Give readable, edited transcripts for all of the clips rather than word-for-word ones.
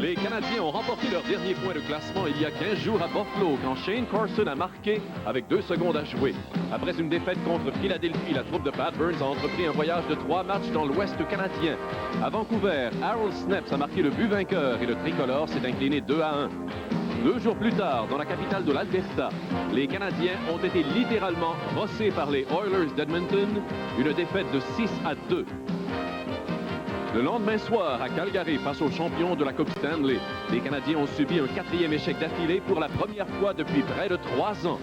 Les Canadiens ont remporté leur dernier point de classement il y a 15 jours à Buffalo quand Shane Carson a marqué avec 2 secondes à jouer. Après une défaite contre Philadelphie, la troupe de Pat Burns a entrepris un voyage de 3 matchs dans l'Ouest canadien. À Vancouver, Harold Snepps a marqué le but vainqueur et le tricolore s'est incliné 2-1. 2 jours plus tard, dans la capitale de l'Alberta, les Canadiens ont été littéralement rossés par les Oilers d'Edmonton, une défaite de 6-2. Le lendemain soir, à Calgary, face aux champions de la Coupe Stanley, les Canadiens ont subi un 4e échec d'affilée pour la première fois depuis près de 3 ans.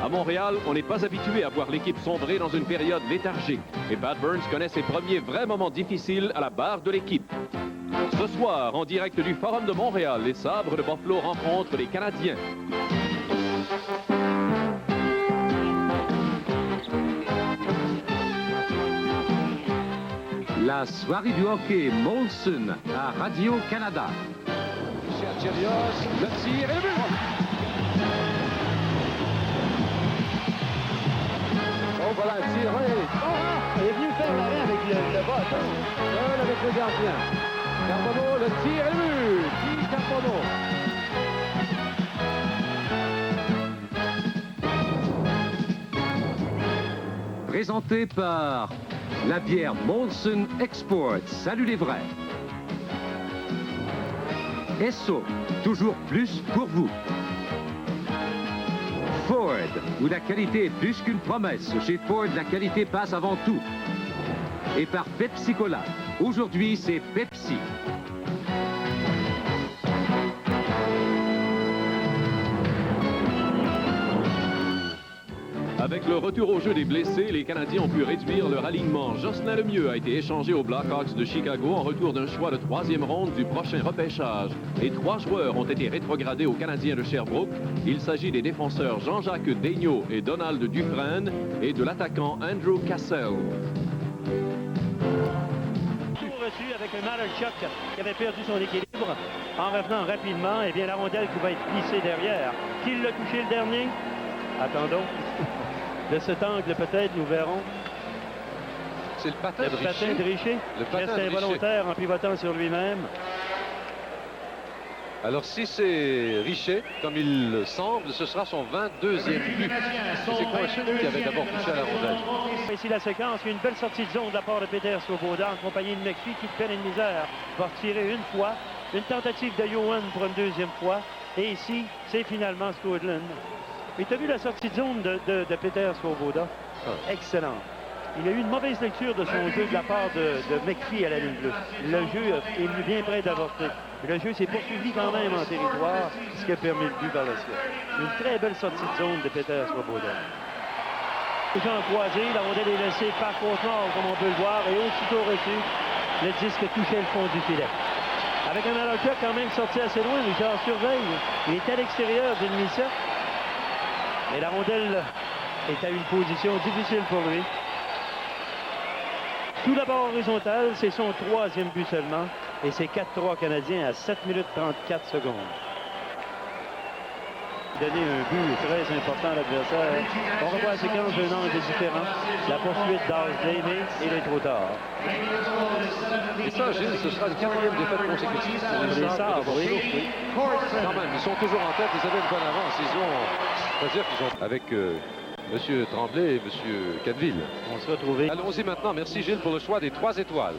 À Montréal, on n'est pas habitué à voir l'équipe sombrer dans une période léthargique. Et Pat Burns connaît ses premiers vrais moments difficiles à la barre de l'équipe. Ce soir, en direct du Forum de Montréal, les Sabres de Buffalo rencontrent les Canadiens. La soirée du hockey Molson à Radio-Canada. Chirios, le tir et le but! Oh, voilà un tir, oui. Il est venu faire l'arrêt avec le bot. Seul avec le gardien. Carbonneau, le tir et le but! Guy Carbonneau. Présenté par la bière Molson Export. Salut les vrais. Esso, toujours plus pour vous. Ford, où la qualité est plus qu'une promesse. Chez Ford, la qualité passe avant tout. Et par Pepsi Cola. Aujourd'hui, c'est Pepsi. Avec le retour au jeu des blessés, les Canadiens ont pu réduire leur alignement. Jocelyn Lemieux a été échangé aux Blackhawks de Chicago en retour d'un choix de 3e ronde du prochain repêchage. Et 3 joueurs ont été rétrogradés aux Canadiens de Sherbrooke. Il s'agit des défenseurs Jean-Jacques Daigneault et Donald Dufresne et de l'attaquant Andrew Cassell. Reçu avec un Malarchuk qui avait perdu son équilibre en revenant rapidement. Et bien la rondelle qui va être glissée derrière. Qui l'a touché le dernier? Attendons. De cet angle, peut-être, nous verrons. C'est le patin de Richer. Patin de Richer. Le patin Reste de Richer. involontaire en pivotant sur lui-même. Alors, si c'est Richer, comme il le semble, ce sera son 22e but. C'est Carson qui avait d'abord touché à la rondelle. Ici la séquence, il y a une belle sortie de zone de la part de Peter Svoboda en compagnie de McPhee qui, de peine et de misère, va retirer une fois. Une tentative de Johan pour une 2e fois. Et ici, c'est finalement Skoglund. Et tu as vu la sortie de zone de Peter Svoboda? Excellent. Il a eu une mauvaise lecture de son jeu de la part de McPhee à la ligne bleue. Le jeu est bien près d'avorter. Le jeu s'est poursuivi quand même en territoire, ce qui a permis le but par la suite. Une très belle sortie de zone de Peter Svoboda. Jean croisé, la rondelle est laissée par Côte-Nord, comme on peut le voir, et aussitôt reçu, le disque touchait le fond du filet. Avec un Malachuk quand même sorti assez loin, Richard surveille. Il est à l'extérieur d'une mise. Et la rondelle est à une position difficile pour lui. Tout d'abord horizontal, c'est son 3e but seulement. Et c'est 4-3 Canadiens à 7 minutes 34 secondes. Donner un but très important à l'adversaire. On revoit la séquence d'un angle différent. La poursuite d'Arzdemé et il est trop tard. Et ça, Gilles, ce sera une 4e défaite consécutive pour les Sabres. Oui. Quand même, ils sont toujours en tête, ils avaient une bonne avance. Ils ont, c'est-à-dire qu'ils ont, avec M. Tremblay et M. Cadville. On se retrouve. Allons-y maintenant. Merci Gilles pour le choix des 3 étoiles.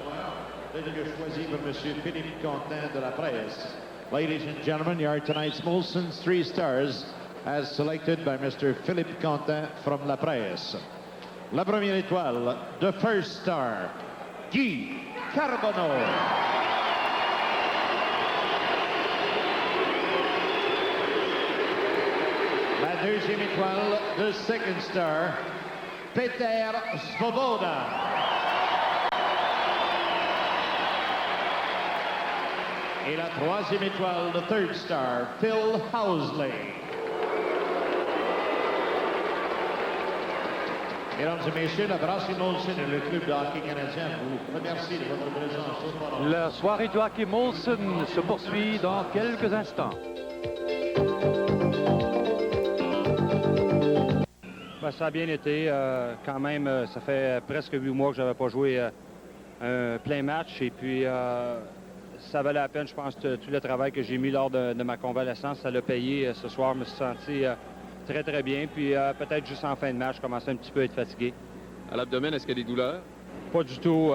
Choisi par M. Philippe Quentin de la Presse. Ladies and gentlemen, you are tonight's Molson's 3 stars as selected by Mr. Philippe Quentin from La Presse. La première étoile, the first star, Guy Carbonneau. La deuxième étoile, the second star, Peter Svoboda. Et la troisième étoile, the third star, Phil Housley. Mesdames et messieurs, la Brasserie Molson et le club de hockey canadien vous remercie de votre présence au forum. La soirée du hockey Molson se poursuit dans quelques instants. Ben, ça a bien été. Quand même, ça fait presque 8 mois que je n'avais pas joué un plein match. Et puis, ça valait la peine, je pense, tout le travail que j'ai mis lors de ma convalescence. Ça l'a payé ce soir. Je me suis senti très, très bien. Puis peut-être juste en fin de match, je commençais un petit peu à être fatigué. À l'abdomen, est-ce qu'il y a des douleurs? Pas du tout.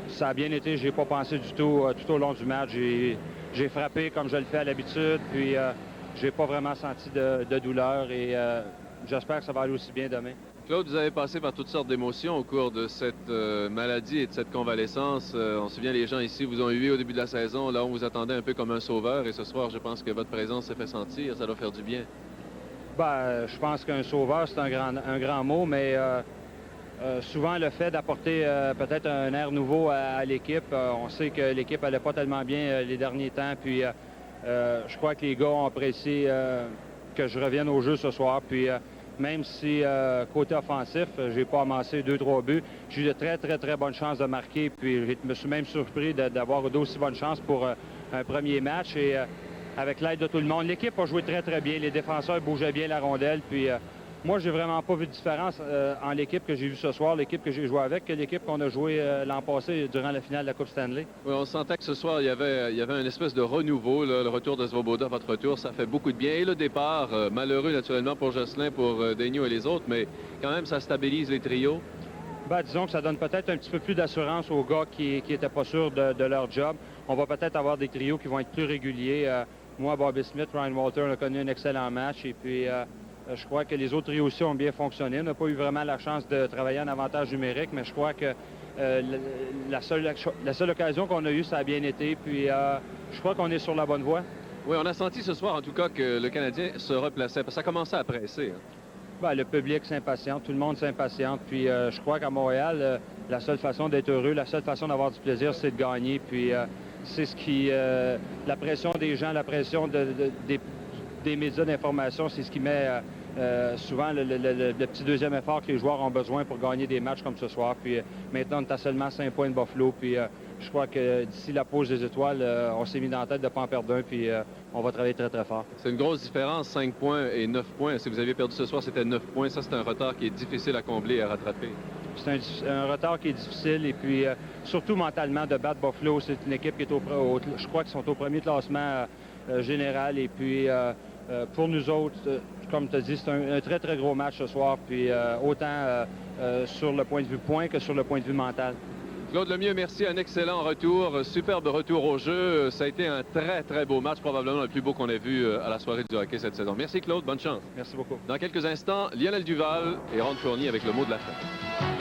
Ça a bien été. J'ai pas pensé du tout tout au long du match. J'ai frappé comme je le fais à l'habitude. Puis j'ai pas vraiment senti de douleur. Et j'espère que ça va aller aussi bien demain. Claude, vous avez passé par toutes sortes d'émotions au cours de cette maladie et de cette convalescence. On se souvient, les gens ici vous ont eu au début de la saison. Là, on vous attendait un peu comme un sauveur. Et ce soir, je pense que votre présence s'est fait sentir. Ça doit faire du bien. Ben, je pense qu'un sauveur, c'est un grand mot, mais souvent le fait d'apporter peut-être un air nouveau à l'équipe. On sait que l'équipe n'allait pas tellement bien les derniers temps. Puis je crois que les gars ont apprécié que je revienne au jeu ce soir. Puis même si côté offensif, j'ai pas amassé 2-3 buts, j'ai eu de très, très, très bonnes chances de marquer. Puis je me suis même surpris d'avoir d'aussi bonnes chances pour un premier match. Et avec l'aide de tout le monde, l'équipe a joué très, très bien. Les défenseurs bougeaient bien la rondelle. Puis moi, j'ai vraiment pas vu de différence en l'équipe que j'ai vue ce soir, l'équipe que j'ai joué avec, que l'équipe qu'on a joué l'an passé durant la finale de la Coupe Stanley. Oui, on sentait que ce soir, il y avait une espèce de renouveau. Là, le retour de Svoboda, votre retour, ça fait beaucoup de bien. Et le départ, malheureux naturellement pour Jocelyn, pour Daigneault et les autres, mais quand même, ça stabilise les trios. Ben, disons que ça donne peut-être un petit peu plus d'assurance aux gars qui n'étaient pas sûrs de leur job. On va peut-être avoir des trios qui vont être plus réguliers. Moi, Bobby Smith, Ryan Walter, on a connu un excellent match. Et puis, je crois que les autres trios aussi ont bien fonctionné. On n'a pas eu vraiment la chance de travailler en avantage numérique, mais je crois que la seule occasion qu'on a eue, ça a bien été. Puis, je crois qu'on est sur la bonne voie. Oui, on a senti ce soir, en tout cas, que le Canadien se replaçait. Parce que ça commençait à presser. Hein. Ben, le public s'impatiente, tout le monde s'impatiente. Puis, je crois qu'à Montréal, la seule façon d'être heureux, la seule façon d'avoir du plaisir, c'est de gagner. Puis, c'est ce qui... la pression des gens, la pression des médias d'information, c'est ce qui met souvent le petit deuxième effort que les joueurs ont besoin pour gagner des matchs comme ce soir. Puis maintenant, on est à seulement 5 points de Buffalo. Puis je crois que d'ici la pause des étoiles, on s'est mis dans la tête de ne pas en perdre un. Puis on va travailler très, très fort. C'est une grosse différence, 5 points et 9 points. Si vous aviez perdu ce soir, c'était 9 points. Ça, c'est un retard qui est difficile à combler et à rattraper. C'est un retard qui est difficile. Et puis, surtout mentalement, de battre Buffalo, c'est une équipe qui est je crois qu'ils sont au premier classement général. Et puis... pour nous autres, comme tu as dit, c'est un très, très gros match ce soir, puis autant sur le point de vue point que sur le point de vue mental. Claude Lemieux, merci. Un excellent retour, superbe retour au jeu. Ça a été un très, très beau match, probablement le plus beau qu'on ait vu à la soirée du hockey cette saison. Merci Claude, bonne chance. Merci beaucoup. Dans quelques instants, Lionel Duval et Ron Fournier avec le mot de la fin.